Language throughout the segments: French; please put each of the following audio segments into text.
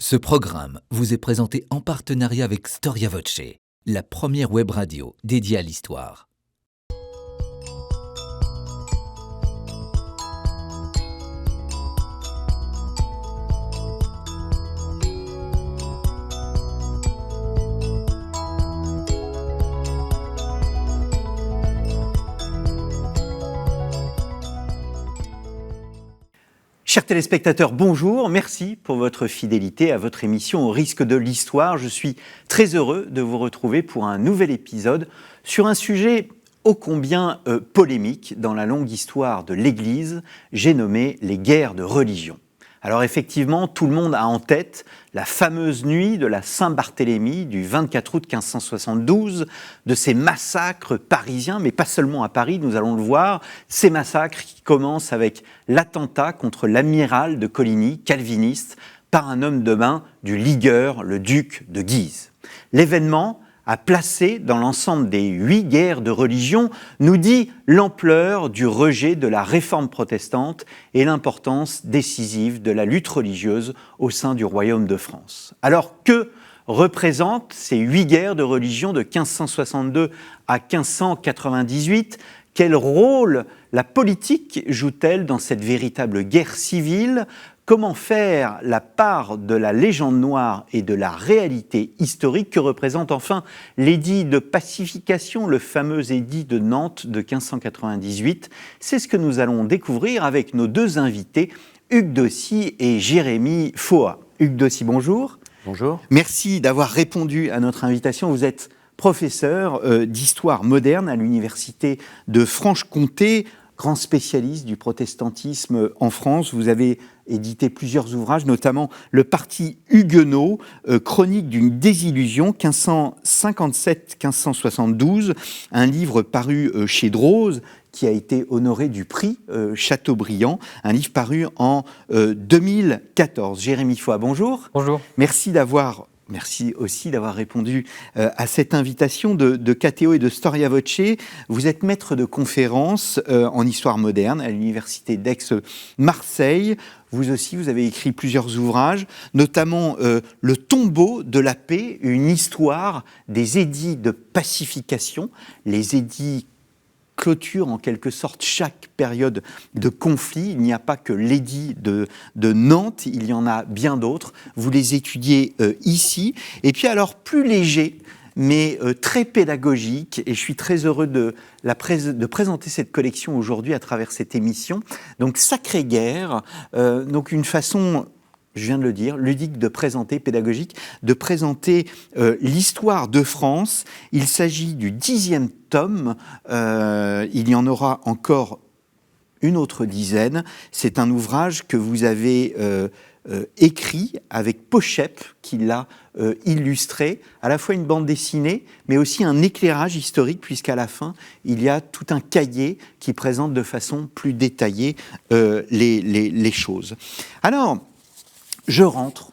Ce programme vous est présenté en partenariat avec Storia Voce, la première web radio dédiée à l'histoire. Chers téléspectateurs, bonjour, merci pour votre fidélité à votre émission Au risque de l'histoire. Je suis très heureux de vous retrouver pour un nouvel épisode sur un sujet ô combien polémique dans la longue histoire de l'Église, j'ai nommé les guerres de religion. Alors effectivement, tout le monde a en tête la fameuse nuit de la Saint-Barthélemy du 24 août 1572, de ces massacres parisiens, mais pas seulement à Paris, nous allons le voir, ces massacres qui commencent avec l'attentat contre l'amiral de Coligny, calviniste, par un homme de main du ligueur, le duc de Guise. L'événement a placé dans l'ensemble des 8 guerres de religion, nous dit l'ampleur du rejet de la réforme protestante et l'importance décisive de la lutte religieuse au sein du royaume de France. Alors que représentent ces 8 guerres de religion de 1562 à 1598 ? Quel rôle la politique joue-t-elle dans cette véritable guerre civile ? Comment faire la part de la légende noire et de la réalité historique que représente enfin l'édit de pacification, le fameux édit de Nantes de 1598 ? C'est ce que nous allons découvrir avec nos deux invités, Hugues Dossy et Jérémy Foa. Hugues Dossy, bonjour. Bonjour. Merci d'avoir répondu à notre invitation. Vous êtes professeur d'histoire moderne à l'université de Franche-Comté, grand spécialiste du protestantisme en France. Vous avez édité plusieurs ouvrages, notamment Le Parti huguenot, chronique d'une désillusion, 1557-1572, un livre paru chez Drose, qui a été honoré du prix Chateaubriand, un livre paru en 2014. Jérémy Foa, bonjour. Bonjour. Merci aussi d'avoir répondu à cette invitation de KTO et de Storia Voce. Vous êtes maître de conférences en histoire moderne à l'université d'Aix-Marseille. Vous aussi, vous avez écrit plusieurs ouvrages, notamment Le tombeau de la paix, une histoire des édits de pacification, les édits clôture en quelque sorte chaque période de conflit. Il n'y a pas que l'édit de Nantes, il y en a bien d'autres. Vous les étudiez ici. Et puis alors, plus léger, mais très pédagogique, et je suis très heureux de présenter cette collection aujourd'hui à travers cette émission. Donc, Sacrée Guerre, donc une façon, je viens de le dire, ludique de présenter, pédagogique, de présenter l'histoire de France. Il s'agit du 10e tome, il y en aura encore une autre dizaine. C'est un ouvrage que vous avez écrit avec Pochep, qui l'a illustré, à la fois une bande dessinée, mais aussi un éclairage historique, puisqu'à la fin, il y a tout un cahier qui présente de façon plus détaillée les choses. Alors, je rentre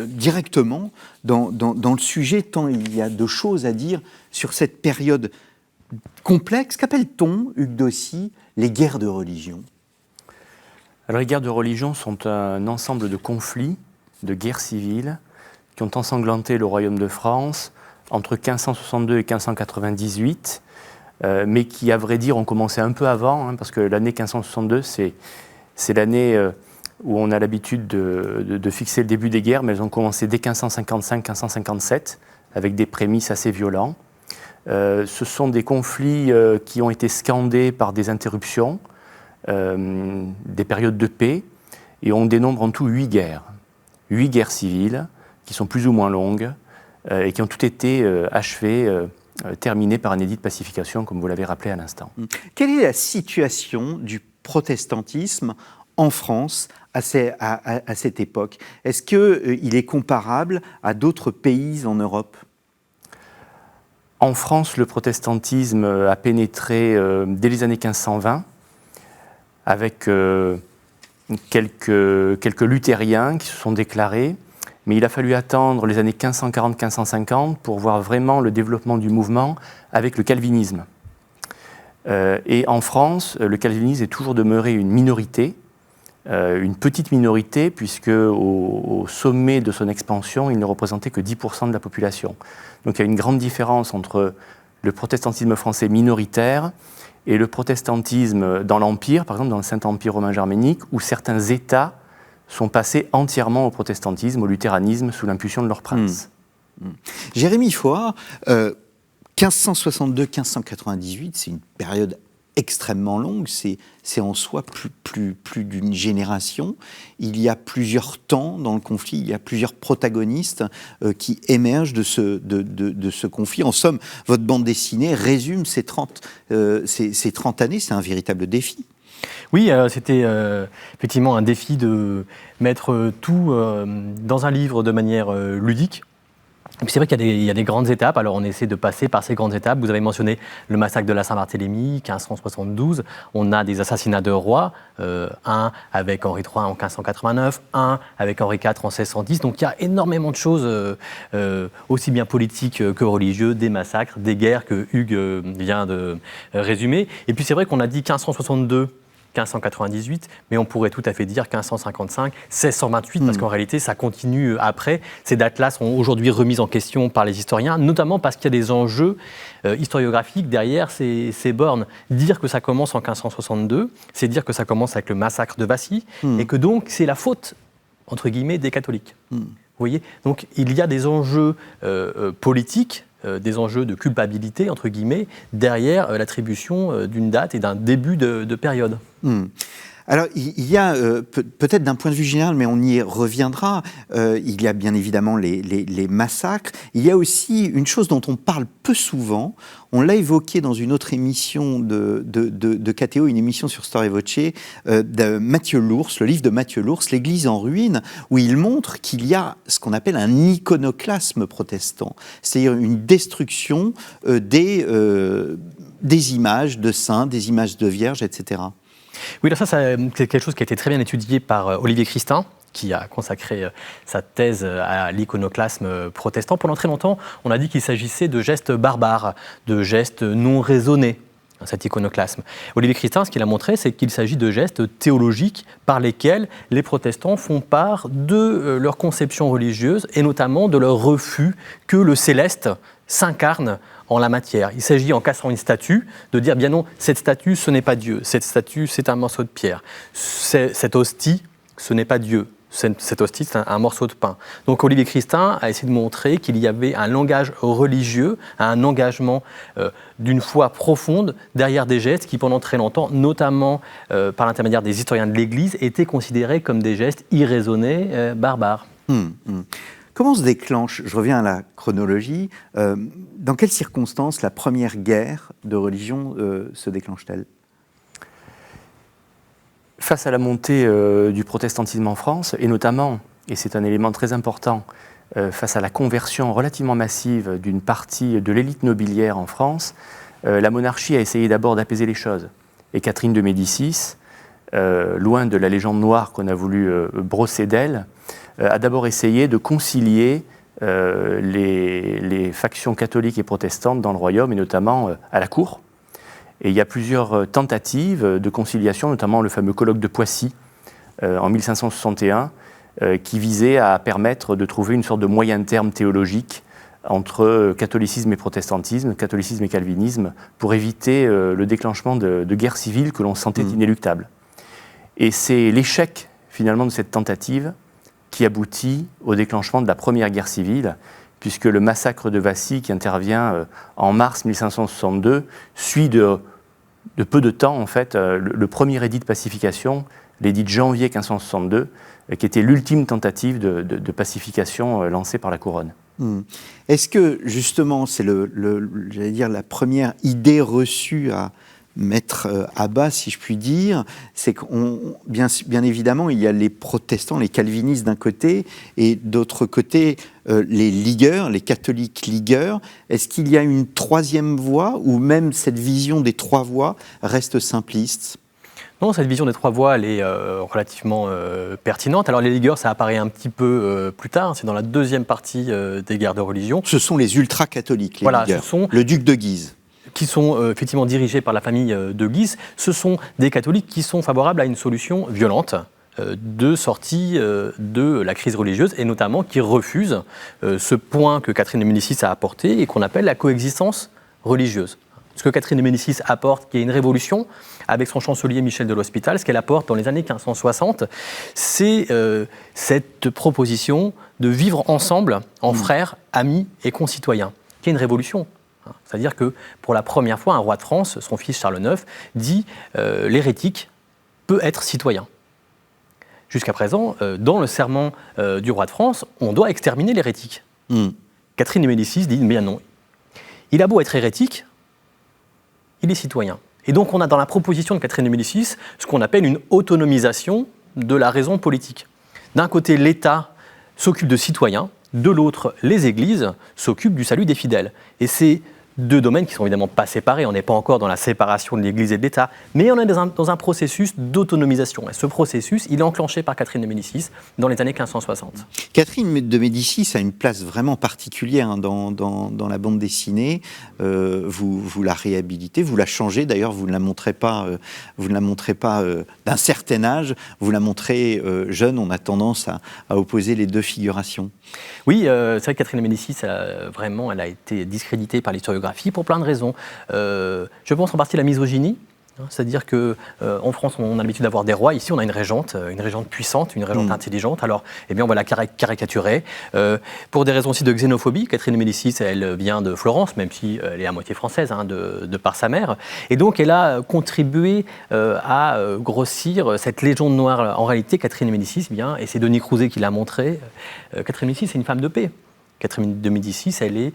directement dans le sujet, tant il y a de choses à dire sur cette période complexe. Qu'appelle-t-on, Hugues Dossy, les guerres de religion ? Alors, les guerres de religion sont un ensemble de conflits, de guerres civiles, qui ont ensanglanté le royaume de France entre 1562 et 1598, mais qui, à vrai dire, ont commencé un peu avant, parce que l'année 1562, c'est l'année où on a l'habitude de fixer le début des guerres, mais elles ont commencé dès 1555-1557, avec des prémices assez violents. Ce sont des conflits qui ont été scandés par des interruptions, des périodes de paix, et on dénombre en tout 8 guerres. 8 guerres civiles, qui sont plus ou moins longues, et qui ont toutes été achevées, terminées par un édit de pacification, comme vous l'avez rappelé à l'instant. Quelle est la situation du protestantisme en France à cette époque ? Est-ce qu'il est comparable à d'autres pays en Europe ? En France, le protestantisme a pénétré dès les années 1520, avec quelques luthériens qui se sont déclarés, mais il a fallu attendre les années 1540-1550 pour voir vraiment le développement du mouvement avec le calvinisme. Et en France, le calvinisme est toujours demeuré une minorité, une petite minorité, puisque au sommet de son expansion, il ne représentait que 10% de la population. Donc il y a une grande différence entre le protestantisme français minoritaire et le protestantisme dans l'Empire, par exemple dans le Saint-Empire romain germanique, où certains États sont passés entièrement au protestantisme, au luthéranisme, sous l'impulsion de leur prince. Jérémy Foix, 1562-1598, c'est une période extrêmement longue, c'est en soi plus d'une génération. Il y a plusieurs temps dans le conflit, il y a plusieurs protagonistes qui émergent de ce conflit. En somme, votre bande dessinée résume ces 30 années, c'est un véritable défi. Oui, c'était effectivement un défi de mettre tout dans un livre de manière ludique. Et puis c'est vrai qu'il y a des grandes étapes, alors on essaie de passer par ces grandes étapes. Vous avez mentionné le massacre de la Saint-Barthélemy, 1572. On a des assassinats de rois, un avec Henri III en 1589, un avec Henri IV en 1610. Donc il y a énormément de choses, aussi bien politiques que religieuses, des massacres, des guerres que Hugues vient de résumer. Et puis c'est vrai qu'on a dit 1562, 1598, mais on pourrait tout à fait dire 1555, 1628, parce qu'en réalité, ça continue après. Ces dates-là sont aujourd'hui remises en question par les historiens, notamment parce qu'il y a des enjeux historiographiques derrière ces bornes. Dire que ça commence en 1562, c'est dire que ça commence avec le massacre de Vassy, et que donc c'est la faute, entre guillemets, des catholiques. Vous voyez ? Donc il y a des enjeux politiques, des enjeux de culpabilité, entre guillemets, derrière l'attribution d'une date et d'un début de période. Alors, il y a, peut-être d'un point de vue général, mais on y reviendra, il y a bien évidemment les massacres. Il y a aussi une chose dont on parle peu souvent, on l'a évoqué dans une autre émission de KTO, une émission sur Storia Voce, de Mathieu Lours, le livre de Mathieu Lours, L'Église en ruine, où il montre qu'il y a ce qu'on appelle un iconoclasme protestant, c'est-à-dire une destruction des images de saints, des images de vierges, etc. Oui, alors ça, c'est quelque chose qui a été très bien étudié par Olivier Christin, qui a consacré sa thèse à l'iconoclasme protestant. Pendant très longtemps, on a dit qu'il s'agissait de gestes barbares, de gestes non raisonnés, cet iconoclasme. Olivier Christin, ce qu'il a montré, c'est qu'il s'agit de gestes théologiques par lesquels les protestants font part de leur conception religieuse et notamment de leur refus que le céleste s'incarne en la matière. Il s'agit, en cassant une statue, de dire, bien non, cette statue, ce n'est pas Dieu. Cette statue, c'est un morceau de pierre. Cette hostie, ce n'est pas Dieu. Cette hostie, c'est un morceau de pain. Donc Olivier Christin a essayé de montrer qu'il y avait un langage religieux, un engagement d'une foi profonde derrière des gestes qui, pendant très longtemps, notamment par l'intermédiaire des historiens de l'Église, étaient considérés comme des gestes irraisonnés, barbares. Comment se déclenche, je reviens à la chronologie, dans quelles circonstances la première guerre de religion se déclenche-t-elle ? Face à la montée du protestantisme en France, et notamment, et c'est un élément très important, face à la conversion relativement massive d'une partie de l'élite nobiliaire en France, la monarchie a essayé d'abord d'apaiser les choses. Et Catherine de Médicis, loin de la légende noire qu'on a voulu brosser d'elle, a d'abord essayé de concilier les factions catholiques et protestantes dans le royaume, et notamment à la cour. Et il y a plusieurs tentatives de conciliation, notamment le fameux colloque de Poissy en 1561, qui visait à permettre de trouver une sorte de moyen terme théologique entre catholicisme et protestantisme, catholicisme et calvinisme, pour éviter le déclenchement de guerres civiles que l'on sentait inéluctables. Et c'est l'échec, finalement, de cette tentative qui aboutit au déclenchement de la première guerre civile, puisque le massacre de Vassy, qui intervient en mars 1562, suit de peu de temps, en fait, le premier édit de pacification, l'édit de janvier 1562, qui était l'ultime tentative de pacification lancée par la couronne. Est-ce que, justement, c'est j'allais dire, la première idée reçue à mettre à bas, si je puis dire, c'est bien évidemment, il y a les protestants, les calvinistes d'un côté, et d'autre côté, les ligueurs, les catholiques ligueurs. Est-ce qu'il y a une troisième voie, ou même cette vision des trois voies reste simpliste ? Non, cette vision des trois voies, elle est relativement pertinente. Alors les ligueurs, ça apparaît un petit peu plus tard, c'est dans la deuxième partie des guerres de religion. Ce sont les ultra-catholiques, les ligueurs, le duc de Guise. Qui sont effectivement dirigés par la famille de Guise. Ce sont des catholiques qui sont favorables à une solution violente, de sortie de la crise religieuse, et notamment qui refuse ce point que Catherine de Médicis a apporté et qu'on appelle la coexistence religieuse. Ce que Catherine de Médicis apporte, qui est une révolution, avec son chancelier Michel de l'Hospital, ce qu'elle apporte dans les années 1560, c'est cette proposition de vivre ensemble en frères, amis et concitoyens, qui est une révolution. C'est-à-dire que pour la première fois, un roi de France, son fils Charles IX, dit l'hérétique peut être citoyen. Jusqu'à présent, dans le serment du roi de France, on doit exterminer l'hérétique. Catherine de Médicis dit mais non, il a beau être hérétique, il est citoyen. Et donc on a dans la proposition de Catherine de Médicis ce qu'on appelle une autonomisation de la raison politique. D'un côté, l'État s'occupe de citoyens, de l'autre, les églises s'occupent du salut des fidèles. Et c'est deux domaines qui ne sont évidemment pas séparés, on n'est pas encore dans la séparation de l'Église et de l'État, mais on est dans un processus d'autonomisation. Et ce processus, il est enclenché par Catherine de Médicis dans les années 1560. Catherine de Médicis a une place vraiment particulière dans la bande dessinée. Vous la réhabilitez, vous la changez. D'ailleurs, vous ne la montrez pas d'un certain âge. Vous la montrez jeune. On a tendance à opposer les deux figurations. Oui, c'est vrai que Catherine de Médicis, elle a été discréditée par l'historiographie pour plein de raisons. Je pense en partie à la misogynie. C'est-à-dire qu'en France, on a l'habitude d'avoir des rois. Ici, on a une régente puissante, une régente intelligente. Alors, eh bien, on va la caricaturer. Pour des raisons aussi de xénophobie, Catherine de Médicis, elle vient de Florence, même si elle est à moitié française, de par sa mère. Et donc, elle a contribué à grossir cette légende noire. En réalité, Catherine de Médicis, et c'est Denis Crouzet qui l'a montré, Catherine de Médicis, c'est une femme de paix. Catherine de Médicis, elle est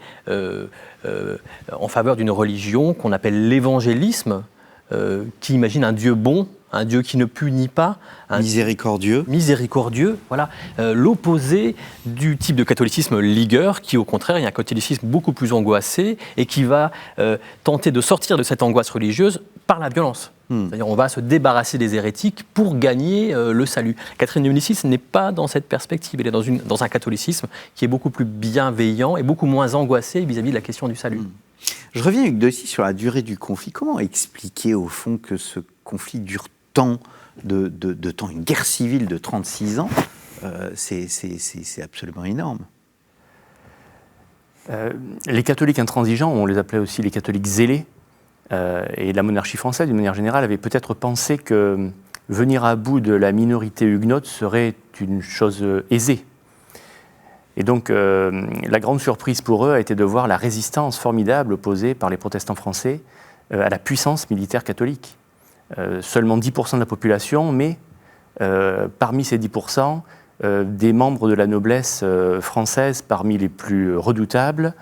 en faveur d'une religion qu'on appelle l'évangélisme, qui imagine un Dieu bon, un Dieu qui ne punit pas. Miséricordieux. Miséricordieux, voilà. L'opposé du type de catholicisme ligueur, qui au contraire est un catholicisme beaucoup plus angoissé et qui va tenter de sortir de cette angoisse religieuse par la violence. C'est-à-dire on va se débarrasser des hérétiques pour gagner le salut. Catherine de Médicis n'est pas dans cette perspective, elle est dans un catholicisme qui est beaucoup plus bienveillant et beaucoup moins angoissé vis-à-vis de la question du salut. Je reviens avec Deci sur la durée du conflit. Comment expliquer au fond que ce conflit dure tant de temps, une guerre civile de 36 ans, c'est absolument énorme. Les catholiques intransigeants, on les appelait aussi les catholiques zélés, et la monarchie française, d'une manière générale, avait peut-être pensé que venir à bout de la minorité huguenote serait une chose aisée. Et donc, la grande surprise pour eux a été de voir la résistance formidable opposée par les protestants français à la puissance militaire catholique. Seulement 10% de la population, mais parmi ces 10%, des membres de la noblesse française parmi les plus redoutables,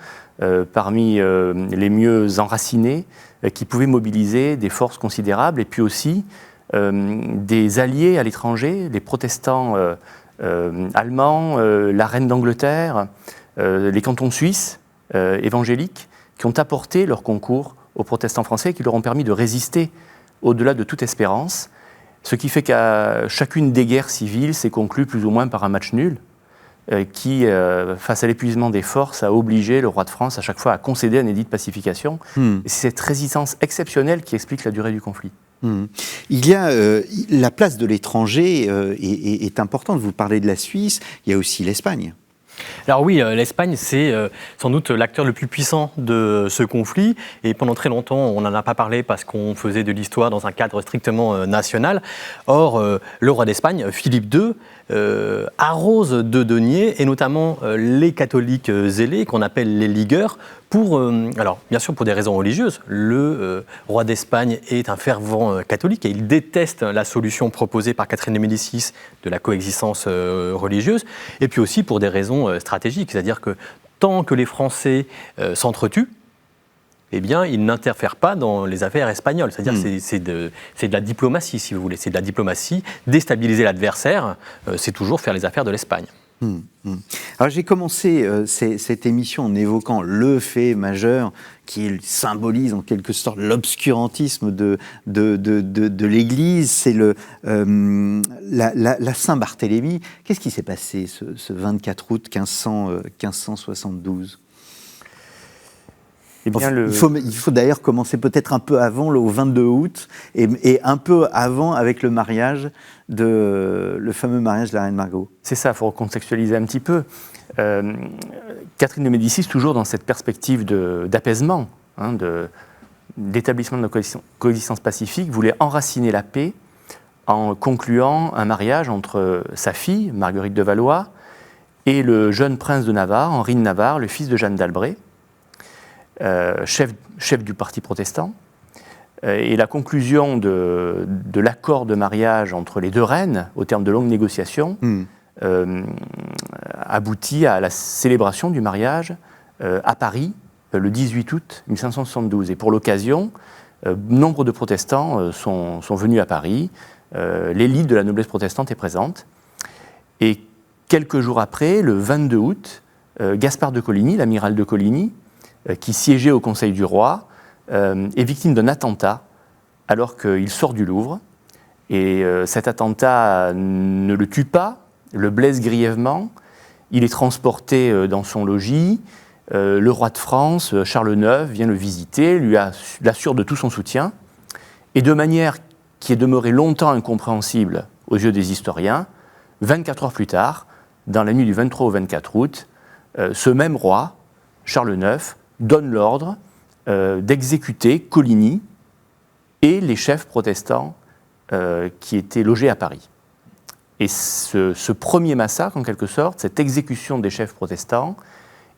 parmi les mieux enracinés, qui pouvaient mobiliser des forces considérables, et puis aussi des alliés à l'étranger, les protestants allemands, la reine d'Angleterre, les cantons suisses évangéliques, qui ont apporté leur concours aux protestants français, qui leur ont permis de résister au-delà de toute espérance, ce qui fait qu'à chacune des guerres civiles s'est conclue plus ou moins par un match nul, qui, face à l'épuisement des forces, a obligé le roi de France à chaque fois à concéder un édit de pacification. Et c'est cette résistance exceptionnelle qui explique la durée du conflit. Il y a la place de l'étranger est importante. Vous parlez de la Suisse, il y a aussi l'Espagne. Alors oui, l'Espagne, c'est sans doute l'acteur le plus puissant de ce conflit. Et pendant très longtemps, on n'en a pas parlé parce qu'on faisait de l'histoire dans un cadre strictement national. Or, le roi d'Espagne, Philippe II, arrose de deniers, et notamment les catholiques zélés, qu'on appelle les ligueurs, alors bien sûr pour des raisons religieuses. Le roi d'Espagne est un fervent catholique et il déteste la solution proposée par Catherine de Médicis de la coexistence religieuse, et puis aussi pour des raisons stratégiques, c'est-à-dire que tant que les Français s'entretuent, eh bien, ils n'interfèrent pas dans les affaires espagnoles. C'est-à-dire que c'est de la diplomatie, si vous voulez. C'est de la diplomatie. Déstabiliser l'adversaire, c'est toujours faire les affaires de l'Espagne. Alors j'ai commencé cette émission en évoquant le fait majeur qui symbolise en quelque sorte l'obscurantisme de l'Église, c'est la Saint-Barthélemy. Qu'est-ce qui s'est passé ce 24 août 1572 ? Eh bien, il faut d'ailleurs commencer peut-être un peu avant, au 22 août, et un peu avant avec le mariage, le fameux mariage de la reine Margot. C'est ça, il faut recontextualiser un petit peu. Catherine de Médicis, toujours dans cette perspective d'apaisement, d'établissement de la coexistence pacifique, voulait enraciner la paix en concluant un mariage entre sa fille, Marguerite de Valois, et le jeune prince de Navarre, Henri de Navarre, le fils de Jeanne d'Albret, chef du parti protestant. Et la conclusion de l'accord de mariage entre les deux reines, au terme de longues négociations, aboutit à la célébration du mariage à Paris, le 18 août 1572. Et pour l'occasion, nombre de protestants sont venus à Paris. L'élite de la noblesse protestante est présente. Et quelques jours après, le 22 août, Gaspard de Coligny, l'amiral de Coligny, qui siégeait au Conseil du roi, est victime d'un attentat alors qu'il sort du Louvre. Et cet attentat ne le tue pas, le blesse grièvement. Il est transporté dans son logis. Le roi de France, Charles IX, vient le visiter, lui l'assure de tout son soutien. Et de manière qui est demeurée longtemps incompréhensible aux yeux des historiens, 24 heures plus tard, dans la nuit du 23 au 24 août, ce même roi, Charles IX, donne l'ordre d'exécuter Coligny et les chefs protestants qui étaient logés à Paris. Et ce premier massacre, en quelque sorte, cette exécution des chefs protestants,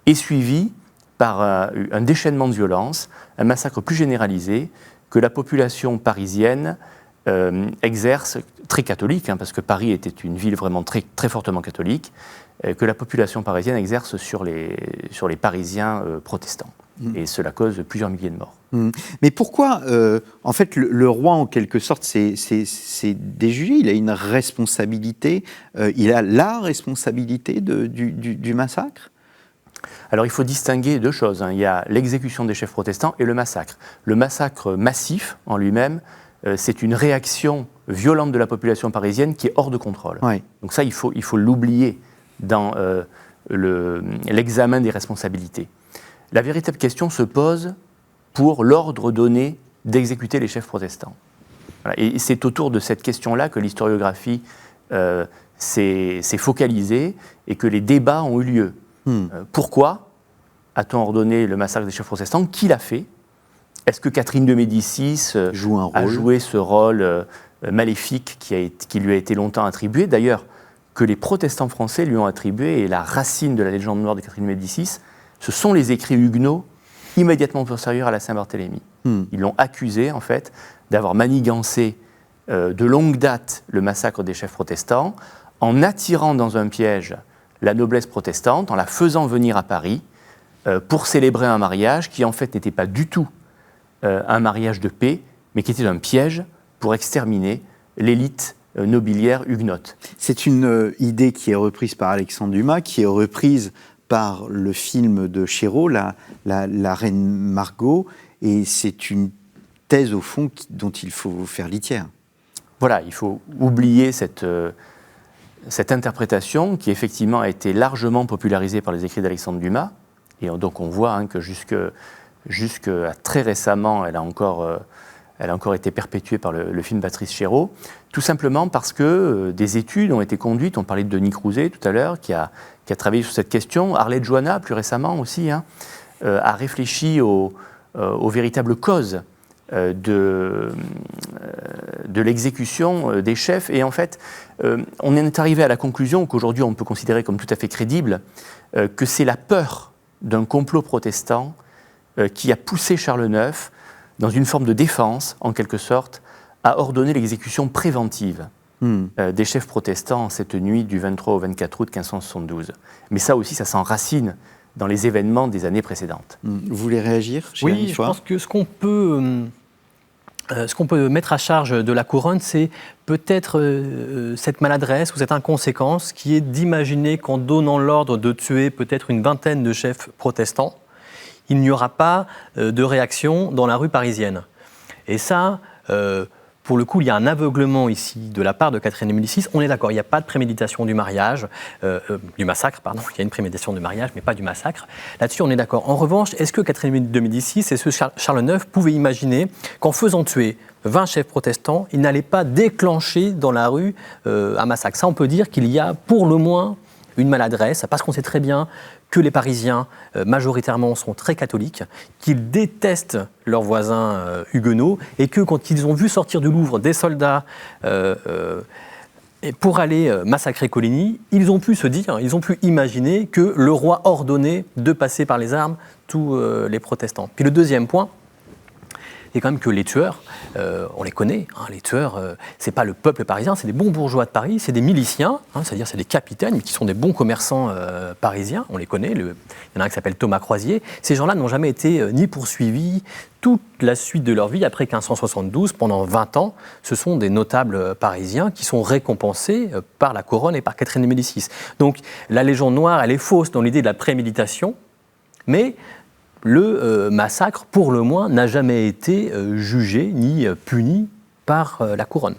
est suivi par un déchaînement de violence, un massacre plus généralisé que la population parisienne exerce, très catholique, parce que Paris était une ville vraiment très, très fortement catholique, que la population parisienne exerce sur les Parisiens protestants. Et cela cause plusieurs milliers de morts. Mais pourquoi, en fait, le roi, en quelque sorte, c'est déjugé, il a une responsabilité, il a la responsabilité du massacre? Alors il faut distinguer deux choses. Il y a l'exécution des chefs protestants et le massacre. Le massacre massif, en lui-même, c'est une réaction violente de la population parisienne qui est hors de contrôle. Ouais. Donc ça, il faut l'oublier dans l'examen des responsabilités. La véritable question se pose pour l'ordre donné d'exécuter les chefs protestants. Voilà. Et c'est autour de cette question-là que l'historiographie s'est focalisée et que les débats ont eu lieu. Pourquoi a-t-on ordonné le massacre des chefs protestants? Qui l'a fait? Est-ce que Catherine de Médicis a joué ce rôle maléfique qui lui a été longtemps attribué? D'ailleurs, que les protestants français lui ont attribué, et la racine de la légende noire de Catherine de Médicis, ce sont les écrits huguenots immédiatement postérieurs à la Saint-Barthélemy. Ils l'ont accusé, en fait, d'avoir manigancé de longue date le massacre des chefs protestants, en attirant dans un piège la noblesse protestante, en la faisant venir à Paris pour célébrer un mariage qui, en fait, n'était pas du tout un mariage de paix, mais qui était un piège pour exterminer l'élite nobiliaire huguenote. C'est une idée qui est reprise par Alexandre Dumas, qui est reprise par le film de Chéreau, la reine Margot, et c'est une thèse, au fond, dont il faut faire litière. Voilà, il faut oublier cette interprétation qui, effectivement, a été largement popularisée par les écrits d'Alexandre Dumas, et donc on voit que jusqu'à très récemment, elle a encore été perpétuée par le film Patrice Chéreau, tout simplement parce que des études ont été conduites. On parlait de Denis Crouzet tout à l'heure, qui a travaillé sur cette question. Arlette Joanna, plus récemment aussi, a réfléchi aux véritables causes de l'exécution des chefs. Et en fait, on est arrivé à la conclusion qu'aujourd'hui on peut considérer comme tout à fait crédible que c'est la peur d'un complot protestant qui a poussé Charles IX, dans une forme de défense, en quelque sorte, à ordonner l'exécution préventive des chefs protestants en cette nuit du 23 au 24 août 1572. Mais ça aussi, ça s'enracine dans les événements des années précédentes. Vous voulez réagir, Oui, je pense que ce qu'on peut mettre à charge de la couronne, c'est peut-être cette maladresse ou cette inconséquence qui est d'imaginer qu'en donnant l'ordre de tuer peut-être une vingtaine de chefs protestants, il n'y aura pas de réaction dans la rue parisienne. Et ça, pour le coup, il y a un aveuglement ici de la part de Catherine de Médicis. On est d'accord, il n'y a pas de préméditation du mariage, du massacre, pardon. Il y a une préméditation du mariage, mais pas du massacre. Là-dessus, on est d'accord. En revanche, est-ce que Catherine de Médicis et ce Charles IX pouvaient imaginer qu'en faisant tuer 20 chefs protestants, ils n'allaient pas déclencher dans la rue un massacre? Ça, on peut dire qu'il y a pour le moins une maladresse, parce qu'on sait très bien que les Parisiens, majoritairement, sont très catholiques, qu'ils détestent leurs voisins huguenots, et que quand ils ont vu sortir du Louvre des soldats pour aller massacrer Coligny, ils ont pu se dire, ils ont pu imaginer que le roi ordonnait de passer par les armes tous les protestants. Puis le deuxième point, c'est quand même que les tueurs, on les connaît, hein, les tueurs, c'est pas le peuple parisien, c'est des bons bourgeois de Paris, c'est des miliciens, hein, c'est-à-dire c'est des capitaines, mais qui sont des bons commerçants parisiens, on les connaît, il y en a un qui s'appelle Thomas Croisier. Ces gens-là n'ont jamais été ni poursuivis. Toute la suite de leur vie, après 1572, pendant 20 ans, ce sont des notables parisiens qui sont récompensés par la couronne et par Catherine de Médicis. Donc la légende noire, elle est fausse dans l'idée de la préméditation, mais le massacre, pour le moins, n'a jamais été jugé ni puni par la couronne.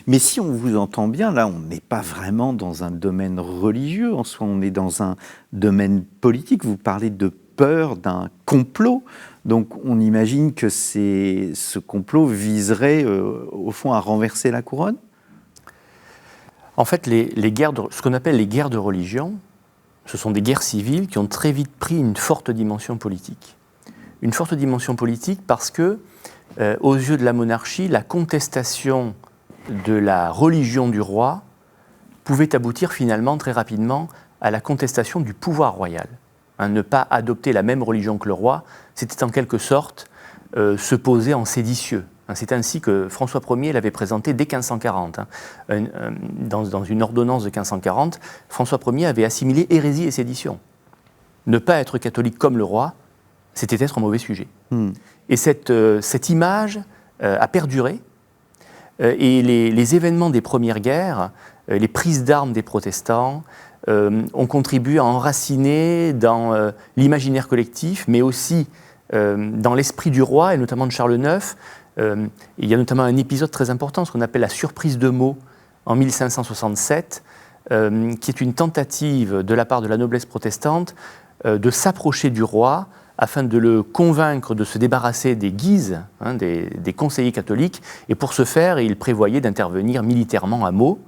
Mais si on vous entend bien, là, on n'est pas vraiment dans un domaine religieux, en soi, on est dans un domaine politique. Vous parlez de peur d'un complot, donc on imagine que ce complot viserait, au fond, à renverser la couronne? En fait, ce qu'on appelle les guerres de religion, ce sont des guerres civiles qui ont très vite pris une forte dimension politique. Une forte dimension politique parce que, aux yeux de la monarchie, la contestation de la religion du roi pouvait aboutir finalement très rapidement à la contestation du pouvoir royal. Ne pas adopter la même religion que le roi, c'était en quelque sorte se poser en séditieux. C'est ainsi que François Ier l'avait présenté dès 1540. Dans une ordonnance de 1540, François Ier avait assimilé hérésie et sédition. Ne pas être catholique comme le roi, c'était être un mauvais sujet. Et cette image a perduré. Et les événements des premières guerres, les prises d'armes des protestants, ont contribué à enraciner dans l'imaginaire collectif, mais aussi dans l'esprit du roi, et notamment de Charles IX. Il y a notamment un épisode très important, ce qu'on appelle la surprise de Meaux, en 1567, qui est une tentative de la part de la noblesse protestante de s'approcher du roi afin de le convaincre de se débarrasser des Guises, des conseillers catholiques, et pour ce faire, il prévoyait d'intervenir militairement à Meaux.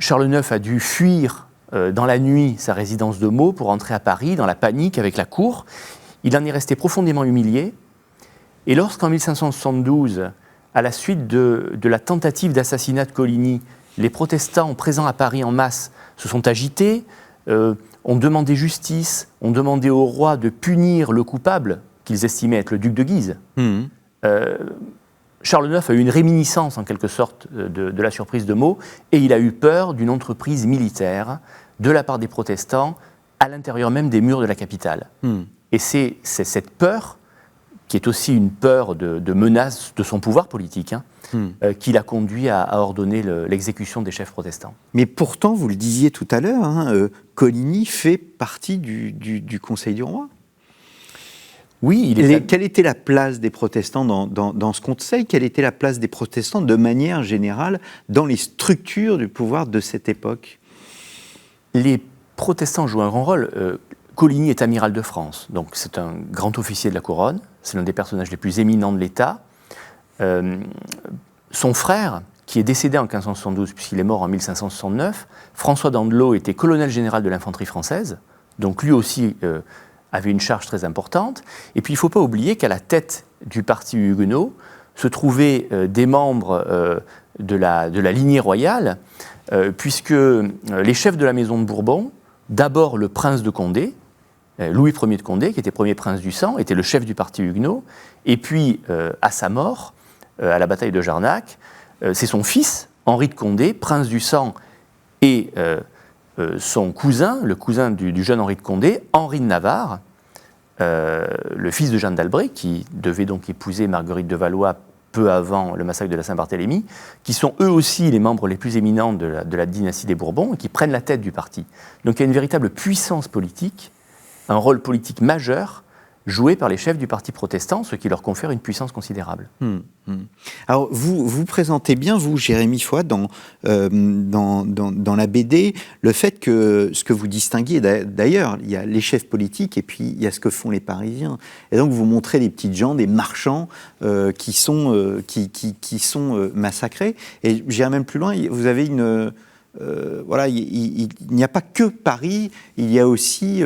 Charles IX a dû fuir dans la nuit sa résidence de Meaux pour entrer à Paris, dans la panique avec la cour. Il en est resté profondément humilié. Et lorsqu'en 1572, à la suite de la tentative d'assassinat de Coligny, les protestants présents à Paris en masse se sont agités, ont demandé justice, ont demandé au roi de punir le coupable, qu'ils estimaient être le duc de Guise. Charles IX a eu une réminiscence, en quelque sorte, de la surprise de Meaux, et il a eu peur d'une entreprise militaire de la part des protestants à l'intérieur même des murs de la capitale. Et c'est cette peur, qui est aussi une peur de menace de son pouvoir politique, qui l'a conduit à ordonner l'exécution des chefs protestants. Mais pourtant, vous le disiez tout à l'heure, Coligny fait partie du Conseil du roi. Oui, quelle était la place des protestants dans ce conseil? Quelle était la place des protestants de manière générale dans les structures du pouvoir de cette époque? Les protestants jouent un grand rôle. Coligny est amiral de France, donc c'est un grand officier de la couronne, c'est l'un des personnages les plus éminents de l'État. Son frère, qui est décédé en 1572 puisqu'il est mort en 1569, François d'Andelot était colonel général de l'infanterie française, donc lui aussi avait une charge très importante. Et puis il ne faut pas oublier qu'à la tête du parti huguenot se trouvaient des membres de la lignée royale, puisque les chefs de la maison de Bourbon, d'abord le prince de Condé, Louis Ier de Condé, qui était premier prince du sang, était le chef du parti huguenot, et puis à sa mort, à la bataille de Jarnac, c'est son fils, Henri de Condé, prince du sang, et son cousin, le cousin du jeune Henri de Condé, Henri de Navarre, le fils de Jeanne d'Albret, qui devait donc épouser Marguerite de Valois peu avant le massacre de la Saint-Barthélemy, qui sont eux aussi les membres les plus éminents de la dynastie des Bourbons, et qui prennent la tête du parti. Donc il y a une véritable puissance politique, un rôle politique majeur joués par les chefs du parti protestant, ce qui leur confère une puissance considérable. Alors, vous présentez bien, vous, Jérémy Foy, dans la BD, le fait que ce que vous distinguez, d'ailleurs, il y a les chefs politiques et puis il y a ce que font les Parisiens. Et donc, vous montrez des petites gens, des marchands qui sont massacrés. Et j'irai même plus loin, vous avez voilà, il n'y a pas que Paris, il y a aussi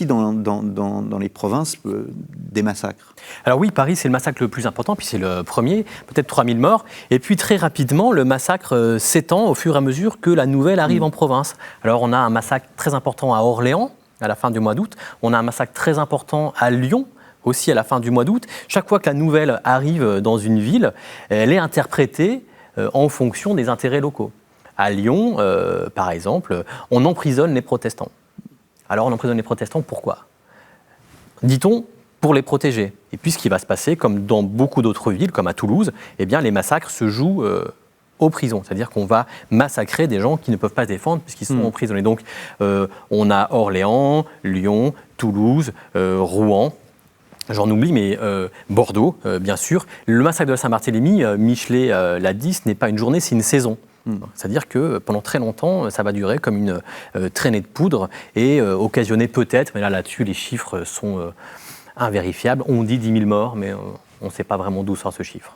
dans les provinces des massacres. Alors oui, Paris, c'est le massacre le plus important, puis c'est le premier, peut-être 3000 morts. Et puis très rapidement, le massacre s'étend au fur et à mesure que la nouvelle arrive en province. Alors on a un massacre très important à Orléans, à la fin du mois d'août. On a un massacre très important à Lyon, aussi à la fin du mois d'août. Chaque fois que la nouvelle arrive dans une ville, elle est interprétée en fonction des intérêts locaux. À Lyon, par exemple, on emprisonne les protestants. Alors on emprisonne les protestants, pourquoi ? Dit-on, pour les protéger. Et puis ce qui va se passer, comme dans beaucoup d'autres villes, comme à Toulouse, eh bien, les massacres se jouent aux prisons. C'est-à-dire qu'on va massacrer des gens qui ne peuvent pas se défendre puisqu'ils sont emprisonnés. Donc on a Orléans, Lyon, Toulouse, Rouen. J'en oublie, mais Bordeaux, bien sûr. Le massacre de la Saint-Barthélemy, Michelet l'a dit, ce n'est pas une journée, c'est une saison. C'est-à-dire que pendant très longtemps, ça va durer comme une traînée de poudre et occasionner peut-être, mais là-dessus, les chiffres sont invérifiables. On dit 10 000 morts, mais on ne sait pas vraiment d'où sort ce chiffre.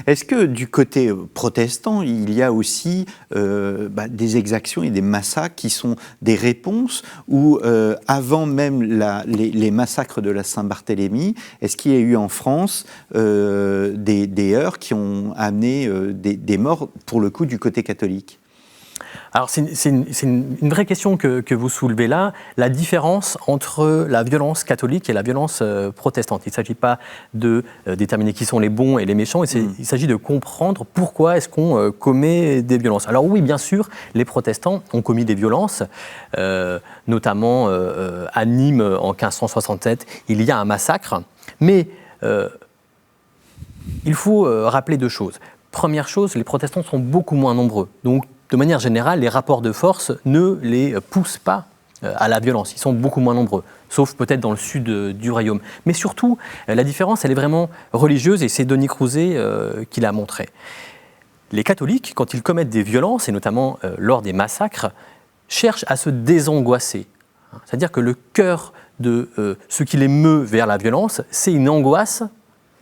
Est-ce que du côté protestant, il y a aussi des exactions et des massacres qui sont des réponses ou avant même les massacres de la Saint-Barthélemy, est-ce qu'il y a eu en France des heurts qui ont amené des morts, pour le coup, du côté catholique ? Alors c'est une vraie question que vous soulevez là, la différence entre la violence catholique et la violence protestante. Il ne s'agit pas de déterminer qui sont les bons et les méchants, il s'agit de comprendre pourquoi est-ce qu'on commet des violences. Alors oui, bien sûr, les protestants ont commis des violences, notamment à Nîmes en 1567, il y a un massacre, mais il faut rappeler deux choses. Première chose, les protestants sont beaucoup moins nombreux, donc de manière générale, les rapports de force ne les poussent pas à la violence. Ils sont beaucoup moins nombreux, sauf peut-être dans le sud du royaume. Mais surtout, la différence, elle est vraiment religieuse, et c'est Denis Crouzet qui l'a montré. Les catholiques, quand ils commettent des violences, et notamment lors des massacres, cherchent à se désangoisser. C'est-à-dire que le cœur de ce qui les meut vers la violence, c'est une angoisse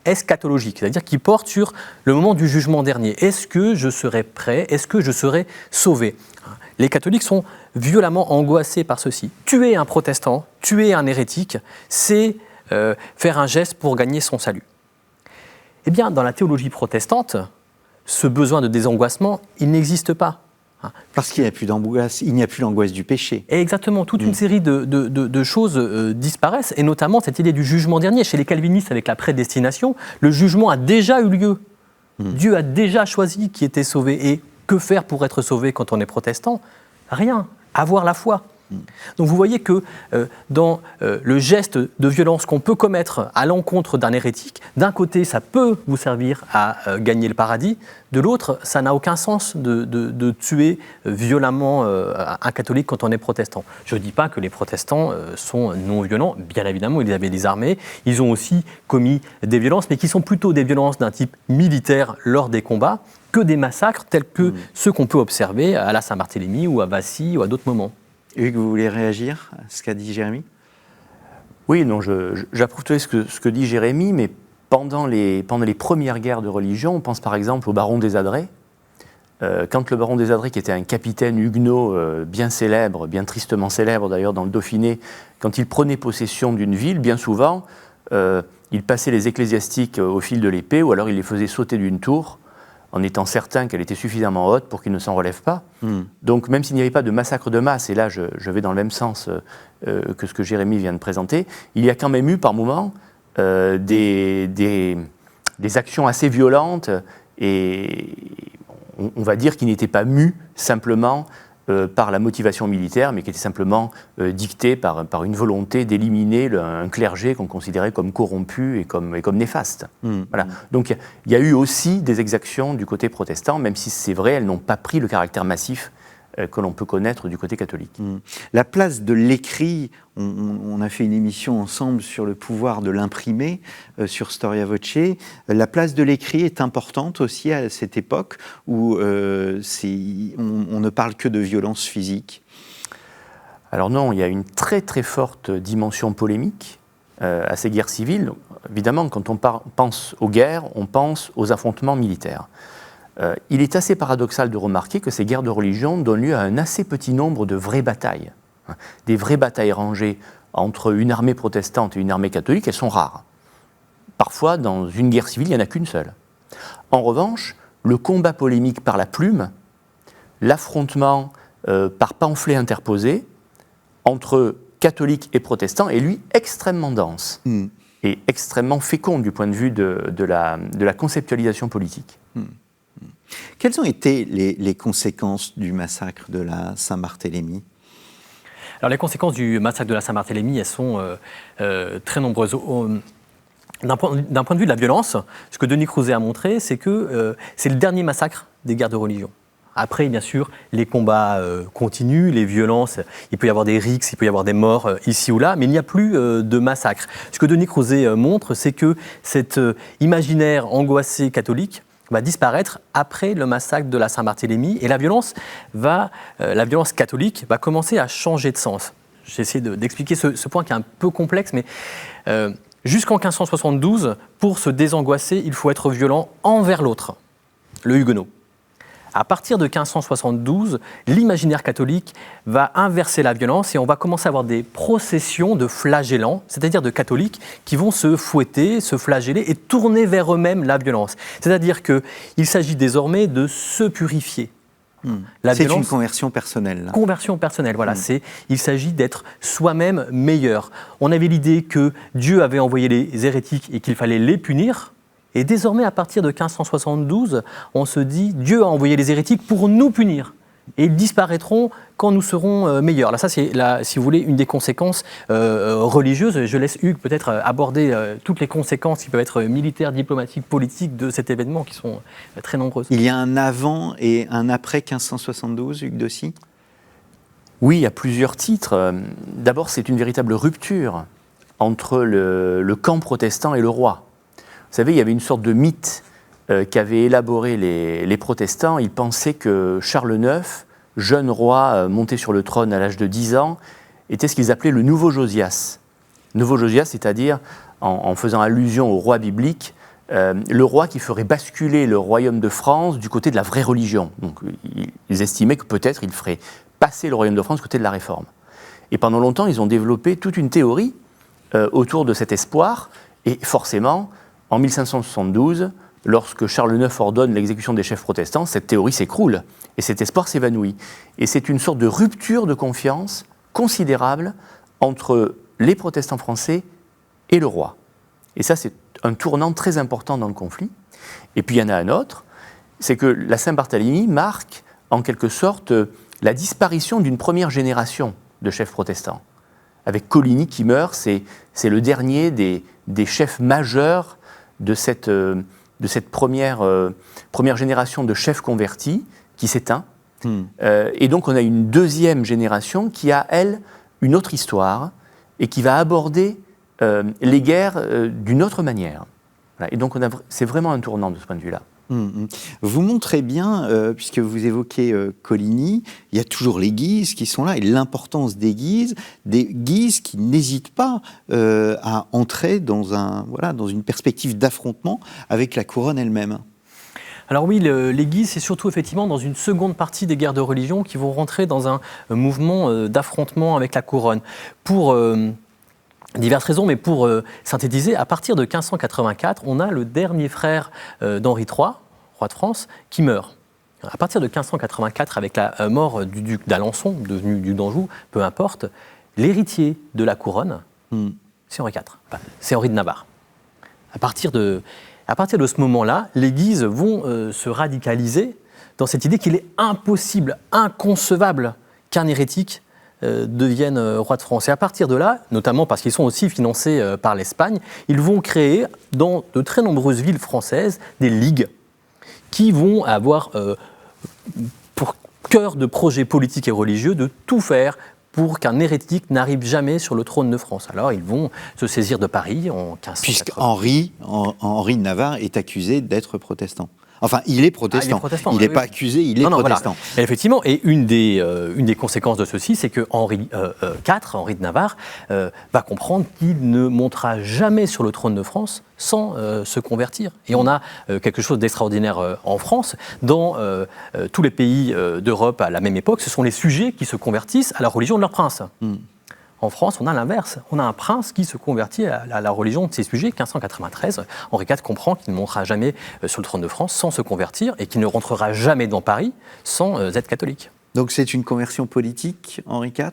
eschatologique, c'est-à-dire qui porte sur le moment du jugement dernier. Est-ce que je serai prêt ? Est-ce que je serai sauvé ? Les catholiques sont violemment angoissés par ceci. Tuer un protestant, tuer un hérétique, c'est faire un geste pour gagner son salut. Eh bien, dans la théologie protestante, ce besoin de désangoissement, il n'existe pas. Parce qu'il n'y a plus d'angoisse, il n'y a plus l'angoisse du péché. Et exactement, toute une série de choses disparaissent, et notamment cette idée du jugement dernier. Chez les calvinistes, avec la prédestination, le jugement a déjà eu lieu. Dieu a déjà choisi qui était sauvé. Et que faire pour être sauvé quand on est protestant ? Rien, avoir la foi. Donc vous voyez que dans le geste de violence qu'on peut commettre à l'encontre d'un hérétique, d'un côté ça peut vous servir à gagner le paradis, de l'autre ça n'a aucun sens de tuer violemment un catholique quand on est protestant. Je ne dis pas que les protestants sont non violents, bien évidemment ils avaient des armées, ils ont aussi commis des violences, mais qui sont plutôt des violences d'un type militaire lors des combats, que des massacres tels que ceux qu'on peut observer à la Saint-Barthélemy ou à Vassy ou à d'autres moments. Hugues, vous voulez réagir à ce qu'a dit Jérémy ? Oui, non, j'approuve tout ce que dit Jérémy, mais pendant les premières guerres de religion, on pense par exemple au baron des Adrets. Quand le baron des Adrets, qui était un capitaine huguenot bien célèbre, bien tristement célèbre d'ailleurs dans le Dauphiné, quand il prenait possession d'une ville, bien souvent, il passait les ecclésiastiques au fil de l'épée, ou alors il les faisait sauter d'une tour, en étant certain qu'elle était suffisamment haute pour qu'ils ne s'en relèvent pas. Donc même s'il n'y avait pas de massacre de masse, et là je vais dans le même sens que ce que Jérémy vient de présenter, il y a quand même eu par moments des actions assez violentes, et on va dire qui n'étaient pas mues simplement par la motivation militaire, mais qui était simplement dictée par une volonté d'éliminer un clergé qu'on considérait comme corrompu et comme néfaste. Voilà. Donc il y a eu aussi des exactions du côté protestant, même si c'est vrai, elles n'ont pas pris le caractère massif que l'on peut connaître du côté catholique. La place de l'écrit, on a fait une émission ensemble sur le pouvoir de l'imprimé, sur Storia Voce. La place de l'écrit est importante aussi à cette époque où on ne parle que de violence physique. Alors non, il y a une très très forte dimension polémique à ces guerres civiles. Évidemment, quand on pense aux guerres, on pense aux affrontements militaires. Il est assez paradoxal de remarquer que ces guerres de religion donnent lieu à un assez petit nombre de vraies batailles. Des vraies batailles rangées entre une armée protestante et une armée catholique, elles sont rares. Parfois, dans une guerre civile, il n'y en a qu'une seule. En revanche, le combat polémique par la plume, l'affrontement par pamphlet interposé entre catholiques et protestants est, lui, extrêmement dense et extrêmement fécond du point de vue de la conceptualisation politique. Quelles ont été les conséquences du massacre de la Saint-Barthélemy ? Alors, les conséquences du massacre de la Saint-Barthélemy, elles sont très nombreuses. D'un point de vue de la violence, ce que Denis Crouzet a montré, c'est que c'est le dernier massacre des guerres de religion. Après, bien sûr, les combats continuent, les violences, il peut y avoir des rixes, il peut y avoir des morts ici ou là, mais il n'y a plus de massacre. Ce que Denis Crouzet montre, c'est que cet imaginaire angoissé catholique va disparaître après le massacre de la Saint-Barthélemy et la violence catholique va commencer à changer de sens. J'ai essayé d'expliquer ce point qui est un peu complexe, mais jusqu'en 1572, pour se désangoisser, il faut être violent envers l'autre, le huguenot. À partir de 1572, l'imaginaire catholique va inverser la violence et on va commencer à avoir des processions de flagellants, c'est-à-dire de catholiques qui vont se fouetter, se flageller et tourner vers eux-mêmes la violence. C'est-à-dire qu'il s'agit désormais de se purifier. C'est une conversion personnelle. Là. Conversion personnelle, voilà. Il s'agit d'être soi-même meilleur. On avait l'idée que Dieu avait envoyé les hérétiques et qu'il fallait les punir. Et désormais, à partir de 1572, on se dit « Dieu a envoyé les hérétiques pour nous punir. Et ils disparaîtront quand nous serons meilleurs. » Là, ça, c'est, si vous voulez, une des conséquences religieuses. Je laisse Hugues peut-être aborder toutes les conséquences qui peuvent être militaires, diplomatiques, politiques de cet événement, qui sont très nombreuses. Il y a un avant et un après 1572, Hugues Dossy ? Oui, il y a plusieurs titres. D'abord, c'est une véritable rupture entre le camp protestant et le roi. Vous savez, il y avait une sorte de mythe qu'avaient élaboré les protestants. Ils pensaient que Charles IX, jeune roi monté sur le trône à l'âge de 10 ans, était ce qu'ils appelaient le nouveau Josias. Nouveau Josias, c'est-à-dire, en faisant allusion au roi biblique, le roi qui ferait basculer le royaume de France du côté de la vraie religion. Donc, ils estimaient que peut-être il ferait passer le royaume de France du côté de la réforme. Et pendant longtemps, ils ont développé toute une théorie autour de cet espoir, et forcément, en 1572, lorsque Charles IX ordonne l'exécution des chefs protestants, cette théorie s'écroule et cet espoir s'évanouit. Et c'est une sorte de rupture de confiance considérable entre les protestants français et le roi. Et ça, c'est un tournant très important dans le conflit. Et puis il y en a un autre, c'est que la Saint-Barthélemy marque en quelque sorte la disparition d'une première génération de chefs protestants. Avec Coligny qui meurt, c'est le dernier des chefs majeurs de cette première génération de chefs convertis qui s'éteint. Et donc on a une deuxième génération qui a, elle, une autre histoire et qui va aborder les guerres d'une autre manière. Voilà. Et donc c'est vraiment un tournant de ce point de vue-là. Vous montrez bien, puisque vous évoquez Coligny, il y a toujours les Guises qui sont là et l'importance des Guises qui n'hésitent pas à entrer dans une perspective d'affrontement avec la couronne elle-même. Alors oui, les Guises, c'est surtout effectivement dans une seconde partie des guerres de religion qui vont rentrer dans un mouvement d'affrontement avec la couronne. Pour diverses raisons, mais pour synthétiser, à partir de 1584, on a le dernier frère d'Henri III, roi de France, qui meurt. À partir de 1584, avec la mort du duc d'Alençon, devenu duc d'Anjou, peu importe, l'héritier de la couronne, c'est Henri IV, c'est Henri de Navarre. À partir de ce moment-là, les Guises vont se radicaliser dans cette idée qu'il est impossible, inconcevable qu'un hérétique deviennent roi de France. Et à partir de là, notamment parce qu'ils sont aussi financés par l'Espagne, ils vont créer dans de très nombreuses villes françaises des ligues qui vont avoir pour cœur de projet politique et religieux de tout faire pour qu'un hérétique n'arrive jamais sur le trône de France. Alors ils vont se saisir de Paris en 1580. Puisqu'Henri de Navarre est accusé d'être protestant. Enfin, il est protestant. Il n'est pas accusé, il est protestant. Voilà. Et effectivement, et une des conséquences de ceci, c'est que Henri de Navarre, va comprendre qu'il ne montera jamais sur le trône de France sans se convertir. Et on a quelque chose d'extraordinaire en France. Dans tous les pays d'Europe à la même époque, ce sont les sujets qui se convertissent à la religion de leur prince. En France, on a l'inverse. On a un prince qui se convertit à la religion de ses sujets. 1593, Henri IV comprend qu'il ne montera jamais sur le trône de France sans se convertir et qu'il ne rentrera jamais dans Paris sans être catholique. Donc c'est une conversion politique, Henri IV ?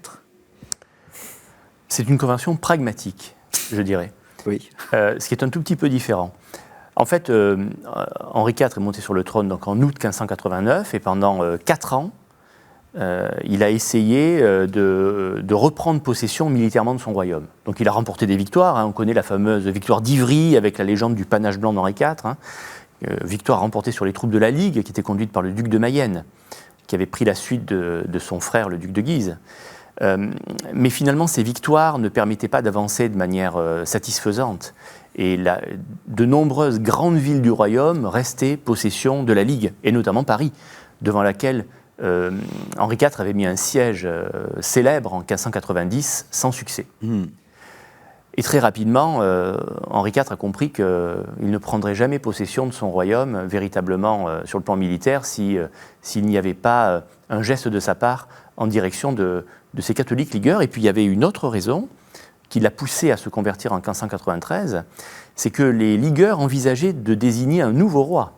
C'est une conversion pragmatique, je dirais. Oui. Ce qui est un tout petit peu différent. En fait, Henri IV est monté sur le trône donc, en août 1589 et pendant 4 ans, il a essayé de reprendre possession militairement de son royaume. Donc il a remporté des victoires, on connaît la fameuse victoire d'Ivry avec la légende du panache blanc d'Henri IV, victoire remportée sur les troupes de la Ligue qui était conduite par le duc de Mayenne, qui avait pris la suite de son frère le duc de Guise. Mais finalement ces victoires ne permettaient pas d'avancer de manière satisfaisante. Et de nombreuses grandes villes du royaume restaient possession de la Ligue, et notamment Paris, devant laquelle Henri IV avait mis un siège célèbre en 1590 sans succès. Et très rapidement, Henri IV a compris qu'il ne prendrait jamais possession de son royaume véritablement sur le plan militaire s'il n'y avait pas un geste de sa part en direction de ces catholiques ligueurs. Et puis il y avait une autre raison qui l'a poussé à se convertir en 1593, c'est que les ligueurs envisageaient de désigner un nouveau roi.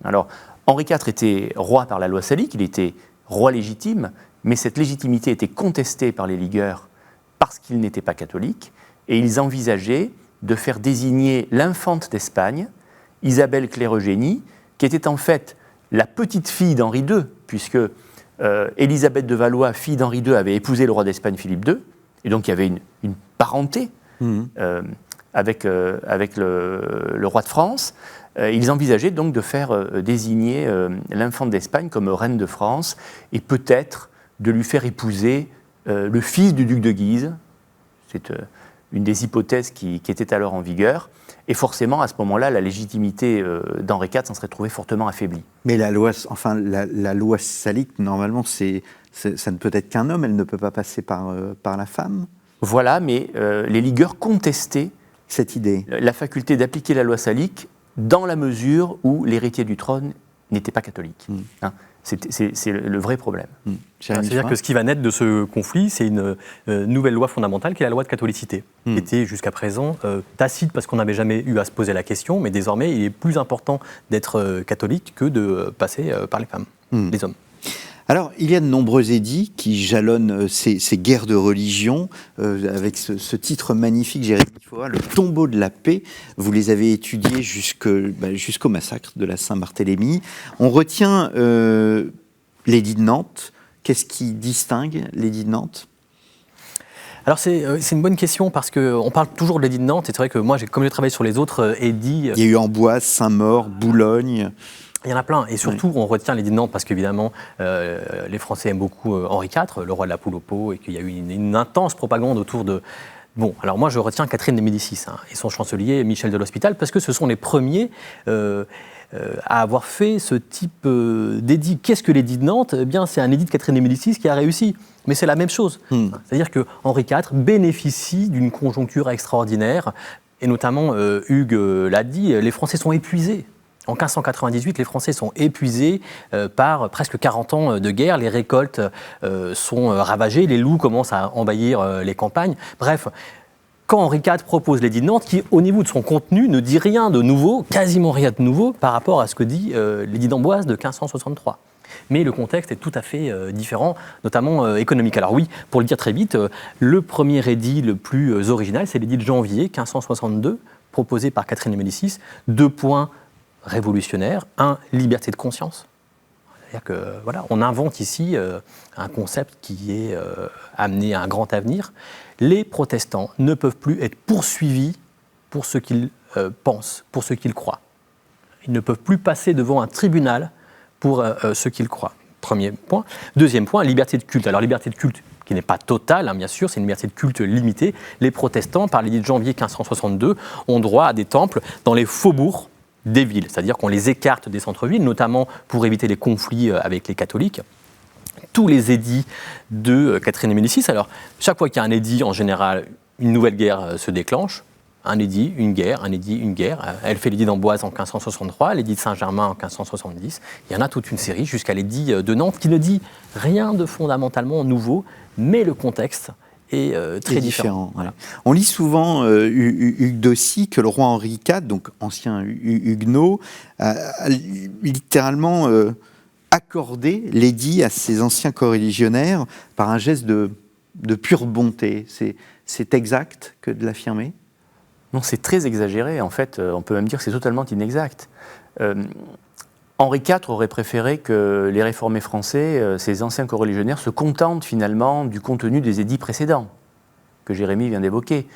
Alors, Henri IV était roi par la loi salique, il était roi légitime, mais cette légitimité était contestée par les ligueurs parce qu'il n'était pas catholique, et ils envisageaient de faire désigner l'infante d'Espagne, Isabelle Claire-Eugénie, qui était en fait la petite fille d'Henri II, puisque Élisabeth de Valois, fille d'Henri II, avait épousé le roi d'Espagne Philippe II, et donc il y avait une parenté avec le roi de France. Ils envisageaient donc de faire désigner l'infante d'Espagne comme reine de France et peut-être de lui faire épouser le fils du duc de Guise. C'est une des hypothèses qui était alors en vigueur. Et forcément, à ce moment-là, la légitimité d'Henri IV s'en serait trouvée fortement affaiblie. Mais la loi salique, normalement, ça ne peut être qu'un homme, elle ne peut pas passer par la femme. Voilà, mais les ligueurs contestaient cette idée. La faculté d'appliquer la loi salique dans la mesure où l'héritier du trône n'était pas catholique. C'est le vrai problème. C'est-à-dire que ce qui va naître de ce conflit, c'est une nouvelle loi fondamentale qui est la loi de catholicité, qui était jusqu'à présent tacite parce qu'on n'avait jamais eu à se poser la question, mais désormais il est plus important d'être catholique que de passer par les femmes, les hommes. Alors, il y a de nombreux édits qui jalonnent ces guerres de religion, avec ce titre magnifique, Jérémie Faura, le tombeau de la paix. Vous les avez étudiés jusqu'au massacre de la Saint-Barthélemy. On retient l'édit de Nantes. Qu'est-ce qui distingue l'édit de Nantes ? Alors c'est une bonne question parce qu'on parle toujours de l'édit de Nantes, et c'est vrai que moi, comme j'ai travaillé sur les autres édits... Il y a eu Amboise, Saint-Maur, Boulogne... Il y en a plein, et surtout on retient l'édit de Nantes parce qu'évidemment les Français aiment beaucoup Henri IV, le roi de la poule au pot, et qu'il y a eu une intense propagande autour de... Bon, alors moi je retiens Catherine de Médicis et son chancelier Michel de l'Hospital parce que ce sont les premiers à avoir fait ce type d'édit. Qu'est-ce que l'édit de Nantes ? Eh bien, c'est un édit de Catherine de Médicis qui a réussi, mais c'est la même chose. C'est-à-dire que Henri IV bénéficie d'une conjoncture extraordinaire, et notamment Hugues l'a dit, les Français sont épuisés. En 1598, les Français sont épuisés par presque 40 ans de guerre. Les récoltes sont ravagées, les loups commencent à envahir les campagnes. Bref, quand Henri IV propose l'édit de Nantes, qui, au niveau de son contenu, ne dit rien de nouveau, quasiment rien de nouveau, par rapport à ce que dit l'édit d'Amboise de 1563. Mais le contexte est tout à fait différent, notamment économique. Alors oui, pour le dire très vite, le premier édit le plus original, c'est l'édit de janvier 1562, proposé par Catherine de Médicis. 2 points révolutionnaire. 1, liberté de conscience. C'est-à-dire que, voilà, on invente ici un concept qui est amené à un grand avenir. Les protestants ne peuvent plus être poursuivis pour ce qu'ils pensent, pour ce qu'ils croient. Ils ne peuvent plus passer devant un tribunal pour ce qu'ils croient. Premier point. Deuxième point, liberté de culte. Alors, liberté de culte qui n'est pas totale, bien sûr, c'est une liberté de culte limitée. Les protestants, par l'édit de janvier 1562, ont droit à des temples dans les faubourgs des villes, c'est-à-dire qu'on les écarte des centres-villes, notamment pour éviter les conflits avec les catholiques. Tous les édits de Catherine de Médicis, alors chaque fois qu'il y a un édit, en général, une nouvelle guerre se déclenche. Un édit, une guerre, un édit, une guerre. Elle fait l'édit d'Amboise en 1563, l'édit de Saint-Germain en 1570. Il y en a toute une série jusqu'à l'édit de Nantes qui ne dit rien de fondamentalement nouveau, mais le contexte est très différent. Voilà. On lit souvent Hugues d'Aussy que le roi Henri IV, donc ancien huguenot, a littéralement accordé l'édit à ses anciens coreligionnaires par un geste de pure bonté. C'est exact que de l'affirmer ? Non, c'est très exagéré. En fait, on peut même dire que c'est totalement inexact. Henri IV aurait préféré que les réformés français, ces anciens coreligionnaires, se contentent finalement du contenu des édits précédents, que Jérémie vient d'évoquer.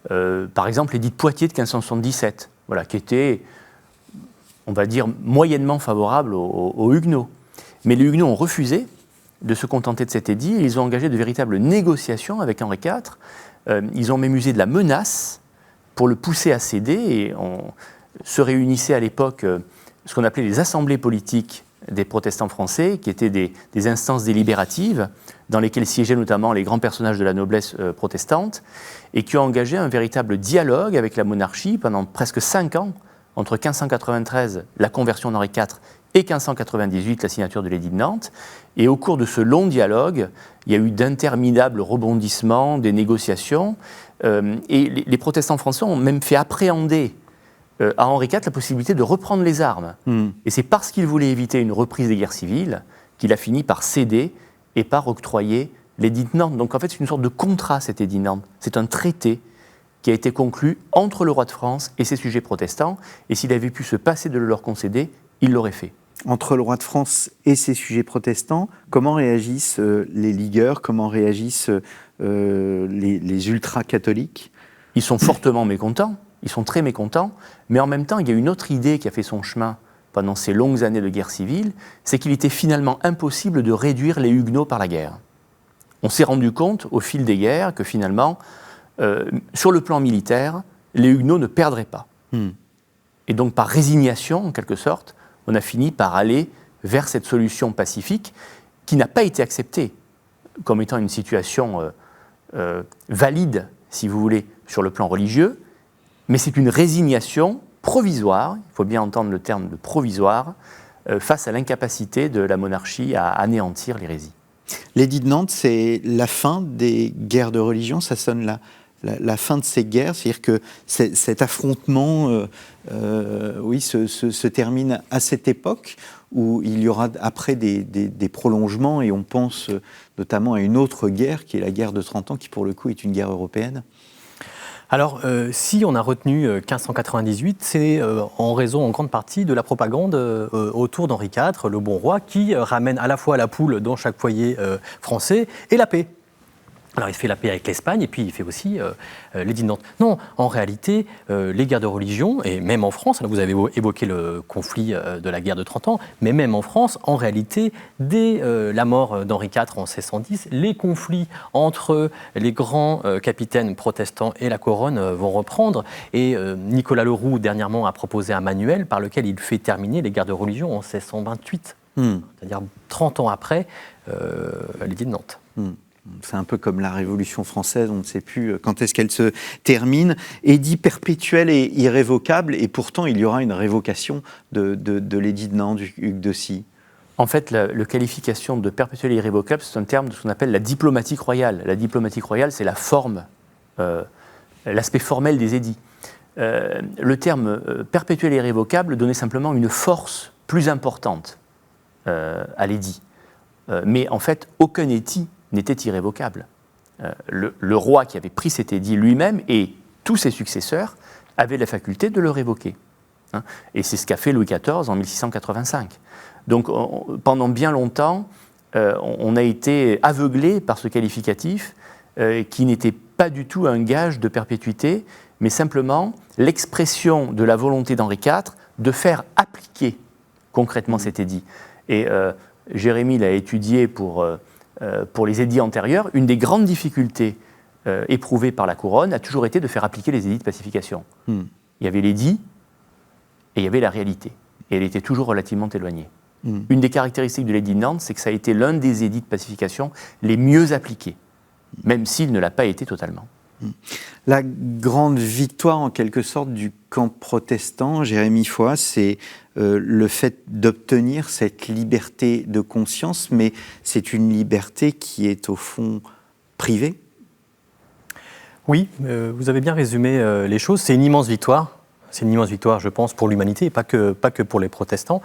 Par exemple, l'édit de Poitiers de 1577, voilà, qui était, on va dire, moyennement favorable aux Huguenots. Mais les Huguenots ont refusé de se contenter de cet édit, et ils ont engagé de véritables négociations avec Henri IV. Ils ont même usé de la menace pour le pousser à céder, et on se réunissait à l'époque ce qu'on appelait les assemblées politiques des protestants français, qui étaient des instances délibératives, dans lesquelles siégeaient notamment les grands personnages de la noblesse protestante, et qui ont engagé un véritable dialogue avec la monarchie pendant presque 5 ans, entre 1593, la conversion d'Henri IV, et 1598, la signature de l'édit de Nantes. Et au cours de ce long dialogue, il y a eu d'interminables rebondissements, des négociations, et les protestants français ont même fait appréhender à Henri IV la possibilité de reprendre les armes. Et c'est parce qu'il voulait éviter une reprise des guerres civiles qu'il a fini par céder et par octroyer l'édit de Nantes. Donc en fait, c'est une sorte de contrat, cet édit de Nantes. C'est un traité qui a été conclu entre le roi de France et ses sujets protestants, et s'il avait pu se passer de le leur concéder, il l'aurait fait. Entre le roi de France et ses sujets protestants, comment réagissent les ligueurs, comment réagissent les ultra-catholiques ? Ils sont fortement mécontents, ils sont très mécontents, mais en même temps, il y a une autre idée qui a fait son chemin pendant ces longues années de guerre civile, c'est qu'il était finalement impossible de réduire les Huguenots par la guerre. On s'est rendu compte, au fil des guerres, que finalement, sur le plan militaire, les Huguenots ne perdraient pas. Et donc, par résignation, en quelque sorte, on a fini par aller vers cette solution pacifique qui n'a pas été acceptée comme étant une situation valide, si vous voulez, sur le plan religieux, mais c'est une résignation provisoire, il faut bien entendre le terme de provisoire, face à l'incapacité de la monarchie à anéantir l'hérésie. L'édit de Nantes, c'est la fin des guerres de religion, ça sonne la fin de ces guerres, c'est-à-dire que cet affrontement se termine à cette époque où il y aura après des prolongements, et on pense notamment à une autre guerre qui est la guerre de 30 ans, qui pour le coup est une guerre européenne. Alors, si on a retenu 1598, c'est en raison en grande partie de la propagande autour d'Henri IV, le bon roi, qui ramène à la fois la poule dans chaque foyer français et la paix. Alors il fait la paix avec l'Espagne et puis il fait aussi l'édit de Nantes. Non, en réalité, les guerres de religion, et même en France, vous avez évoqué le conflit de la guerre de 30 ans, mais même en France, en réalité, dès la mort d'Henri IV en 1610, les conflits entre les grands capitaines protestants et la couronne vont reprendre. Et Nicolas Leroux, dernièrement, a proposé un manuel par lequel il fait terminer les guerres de religion en 1628, c'est-à-dire 30 ans après l'édit de Nantes. C'est un peu comme la Révolution française, on ne sait plus quand est-ce qu'elle se termine. Édit perpétuel et irrévocable, et pourtant il y aura une révocation de l'édit de Nantes, Hugues d'Aussy. En fait, la qualification de perpétuel et irrévocable, c'est un terme de ce qu'on appelle la diplomatique royale. La diplomatique royale, c'est la forme, l'aspect formel des édits. Le terme perpétuel et irrévocable donnait simplement une force plus importante à l'édit. Mais en fait, aucun édit n'était irrévocable. Le roi qui avait pris cet édit lui-même et tous ses successeurs avaient la faculté de le révoquer. Et c'est ce qu'a fait Louis XIV en 1685. Donc pendant bien longtemps, on a été aveuglé par ce qualificatif qui n'était pas du tout un gage de perpétuité, mais simplement l'expression de la volonté d'Henri IV de faire appliquer concrètement cet édit. Et Jérémie l'a étudié pour les édits antérieurs, une des grandes difficultés éprouvées par la couronne a toujours été de faire appliquer les édits de pacification. Il y avait l'édit et il y avait la réalité. Et elle était toujours relativement éloignée. Une des caractéristiques de l'édit de Nantes, c'est que ça a été l'un des édits de pacification les mieux appliqués, même s'il ne l'a pas été totalement. La grande victoire, en quelque sorte, du camp protestant, Jérémie Foix, c'est le fait d'obtenir cette liberté de conscience, mais c'est une liberté qui est, au fond, privée. Oui, vous avez bien résumé les choses. C'est une immense victoire. C'est une immense victoire, je pense, pour l'humanité, et pas que pour les protestants.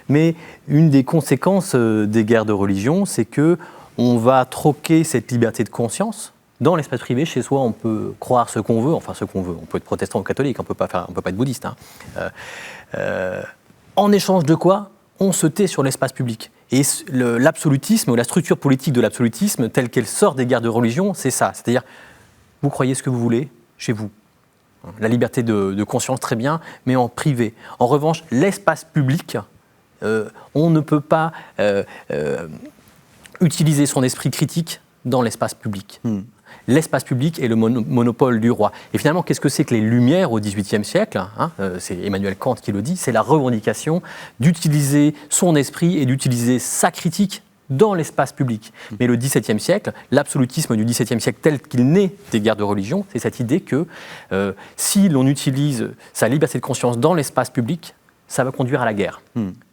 Mais une des conséquences des guerres de religion, c'est qu'on va troquer cette liberté de conscience. Dans l'espace privé, chez soi, on peut croire ce qu'on veut, enfin ce qu'on veut. On peut être protestant ou catholique, on peut pas être bouddhiste. En échange de quoi on se tait sur l'espace public. Et l'absolutisme, ou la structure politique de l'absolutisme, telle qu'elle sort des guerres de religion, c'est ça. C'est-à-dire, vous croyez ce que vous voulez chez vous. La liberté de conscience, très bien, mais en privé. En revanche, l'espace public, on ne peut pas utiliser son esprit critique dans l'espace public. L'espace public est le monopole du roi. Et finalement, qu'est-ce que c'est que les Lumières au XVIIIe siècle, c'est Emmanuel Kant qui le dit, c'est la revendication d'utiliser son esprit et d'utiliser sa critique dans l'espace public. Mais le XVIIe siècle, l'absolutisme du XVIIe siècle tel qu'il naît des guerres de religion, c'est cette idée que si l'on utilise sa liberté de conscience dans l'espace public, ça va conduire à la guerre.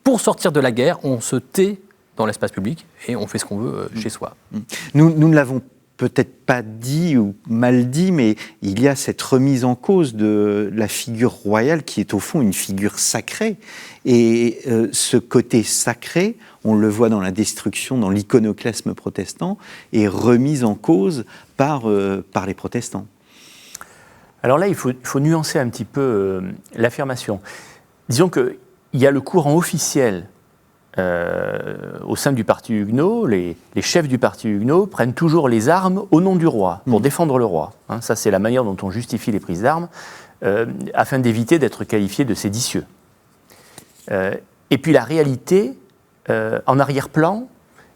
Pour sortir de la guerre, on se tait dans l'espace public et on fait ce qu'on veut chez soi. Nous ne l'avons peut-être pas dit ou mal dit, mais il y a cette remise en cause de la figure royale qui est au fond une figure sacrée. Et ce côté sacré, on le voit dans la destruction, dans l'iconoclasme protestant, est remis en cause par les protestants. Alors là, il faut nuancer un petit peu l'affirmation. Disons qu'il y a le courant officiel au sein du parti huguenot, les chefs du parti huguenot prennent toujours les armes au nom du roi, pour défendre le roi. Ça, c'est la manière dont on justifie les prises d'armes, afin d'éviter d'être qualifiés de séditieux. Et puis la réalité, en arrière-plan,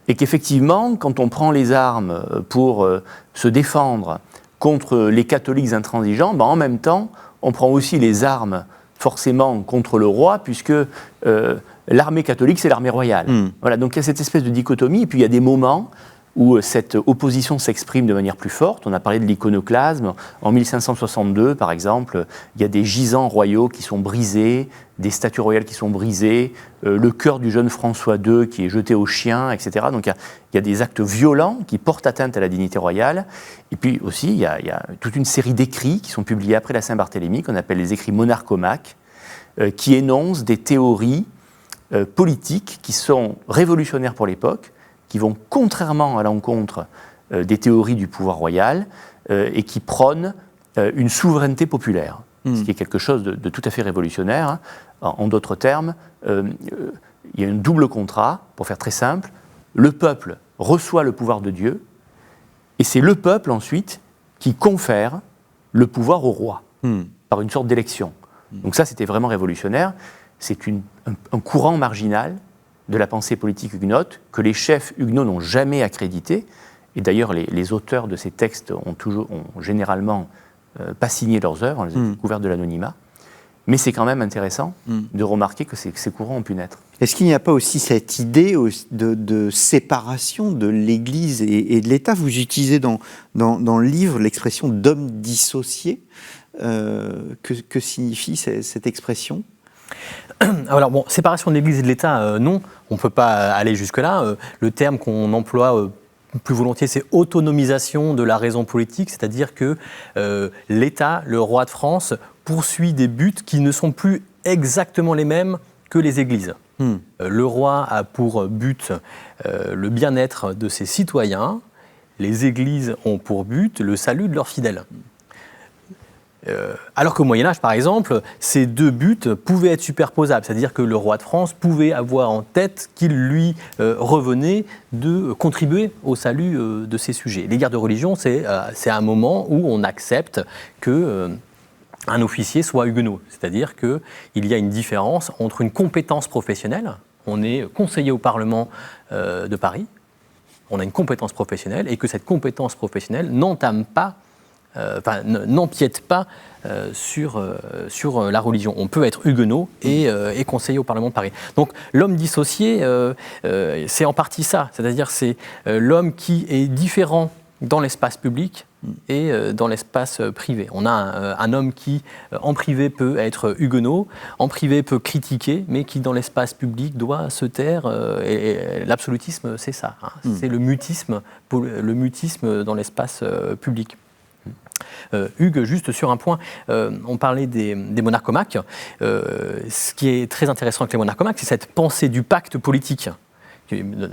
est qu'effectivement, quand on prend les armes pour se défendre contre les catholiques intransigeants, en même temps, on prend aussi les armes forcément contre le roi, puisque l'armée catholique, c'est l'armée royale. Voilà, donc il y a cette espèce de dichotomie, et puis il y a des moments où cette opposition s'exprime de manière plus forte. On a parlé de l'iconoclasme. En 1562, par exemple, il y a des gisants royaux qui sont brisés, des statues royales qui sont brisées, le cœur du jeune François II qui est jeté aux chiens, etc. Donc il y a des actes violents qui portent atteinte à la dignité royale. Et puis aussi, il y a toute une série d'écrits qui sont publiés après la Saint-Barthélemy, qu'on appelle les écrits monarchomaques, qui énoncent des théories politiques qui sont révolutionnaires pour l'époque, qui vont contrairement à l'encontre des théories du pouvoir royal et qui prônent une souveraineté populaire, ce qui est quelque chose de tout à fait révolutionnaire. En d'autres termes, il y a un double contrat, pour faire très simple. Le peuple reçoit le pouvoir de Dieu et c'est le peuple ensuite qui confère le pouvoir au roi par une sorte d'élection. Donc ça, c'était vraiment révolutionnaire. C'est un courant marginal de la pensée politique huguenote que les chefs huguenots n'ont jamais accrédité. Et d'ailleurs, les auteurs de ces textes ont généralement pas signé leurs œuvres, on les a couverts de l'anonymat. Mais c'est quand même intéressant de remarquer que ces courants ont pu naître. Est-ce qu'il n'y a pas aussi cette idée de séparation de l'Église et de l'État ? Vous utilisez dans le livre l'expression d'homme dissocié. Que signifie cette expression ? Alors bon, séparation de l'Église et de l'État, non, on ne peut pas aller jusque-là. Le terme qu'on emploie plus volontiers, c'est autonomisation de la raison politique, c'est-à-dire que l'État, le roi de France, poursuit des buts qui ne sont plus exactement les mêmes que les Églises. Le roi a pour but le bien-être de ses citoyens, les Églises ont pour but le salut de leurs fidèles. Alors qu'au Moyen-Âge, par exemple, ces deux buts pouvaient être superposables, c'est-à-dire que le roi de France pouvait avoir en tête qu'il lui revenait de contribuer au salut de ses sujets. Les guerres de religion, c'est un moment où on accepte qu'un officier soit huguenot, c'est-à-dire qu'il y a une différence entre une compétence professionnelle, on est conseiller au Parlement de Paris, on a une compétence professionnelle et que cette compétence professionnelle n'empiète pas sur la religion. On peut être huguenot et conseiller au Parlement de Paris. Donc l'homme dissocié, c'est en partie ça, c'est-à-dire c'est l'homme qui est différent dans l'espace public et dans l'espace privé. On a un homme qui, en privé, peut être huguenot, en privé peut critiquer, mais qui, dans l'espace public, doit se taire. Et l'absolutisme, c'est ça. C'est le mutisme dans l'espace public. Hugues, juste sur un point, on parlait des monarchomaques. Ce qui est très intéressant avec les monarchomaques, c'est cette pensée du pacte politique.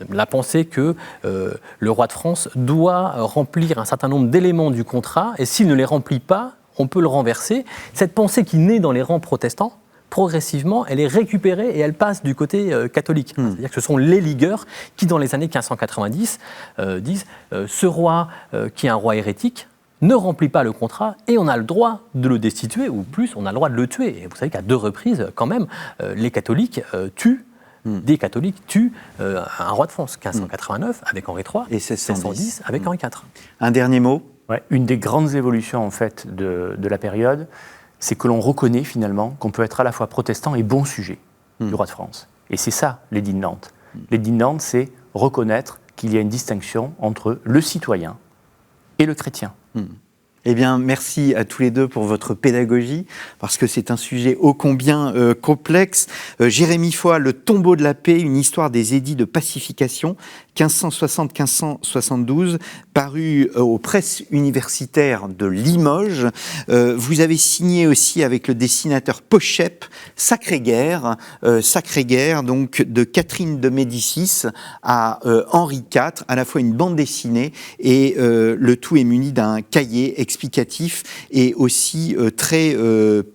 La pensée que le roi de France doit remplir un certain nombre d'éléments du contrat, et s'il ne les remplit pas, on peut le renverser. Cette pensée qui naît dans les rangs protestants, progressivement, elle est récupérée et elle passe du côté catholique. C'est-à-dire que ce sont les ligueurs qui, dans les années 1590, disent ce roi qui est un roi hérétique ne remplit pas le contrat et on a le droit de le destituer, ou plus, on a le droit de le tuer. Et vous savez qu'à 2 reprises, quand même, les catholiques des catholiques tuent un roi de France, 1589 avec Henri III et 1610 avec Henri IV. Un dernier mot ? Ouais, une des grandes évolutions en fait de la période, c'est que l'on reconnaît finalement qu'on peut être à la fois protestant et bon sujet du roi de France. Et c'est ça l'édit de Nantes. L'édit de Nantes, c'est reconnaître qu'il y a une distinction entre le citoyen et le chrétien. Eh bien, merci à tous les deux pour votre pédagogie, parce que c'est un sujet ô combien complexe. Jérémy Foy, Le tombeau de la paix, une histoire des édits de pacification, 1560-1572, paru aux presses universitaires de Limoges. Vous avez signé aussi avec le dessinateur Pochep, Sacrée guerre, donc de Catherine de Médicis à Henri IV, à la fois une bande dessinée et le tout est muni d'un cahier explicatif et aussi très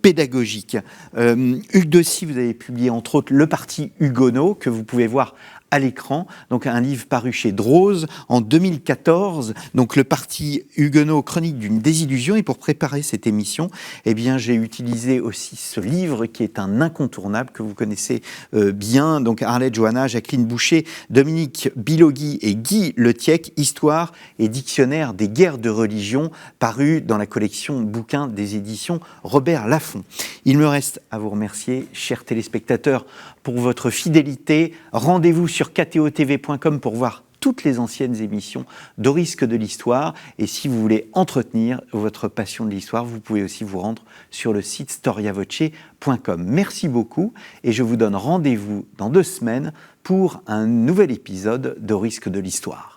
pédagogique. Hugues Dossy, vous avez publié entre autres Le Parti Huguenot, que vous pouvez voir à l'écran, donc un livre paru chez Drose en 2014, donc Le Parti Huguenot, chronique d'une désillusion. Et pour préparer cette émission, eh bien, j'ai utilisé aussi ce livre qui est un incontournable que vous connaissez bien, donc Arlette Johanna, Jacqueline Boucher, Dominique Bilogui et Guy Letiec, Histoire et dictionnaire des guerres de religion, paru dans la collection bouquins des éditions Robert Laffont. Il me reste à vous remercier, chers téléspectateurs, pour votre fidélité. Rendez-vous sur ktotv.com pour voir toutes les anciennes émissions de Risque de l'Histoire. Et si vous voulez entretenir votre passion de l'histoire, vous pouvez aussi vous rendre sur le site storiavoce.com. Merci beaucoup et je vous donne rendez-vous dans 2 semaines pour un nouvel épisode de Risque de l'Histoire.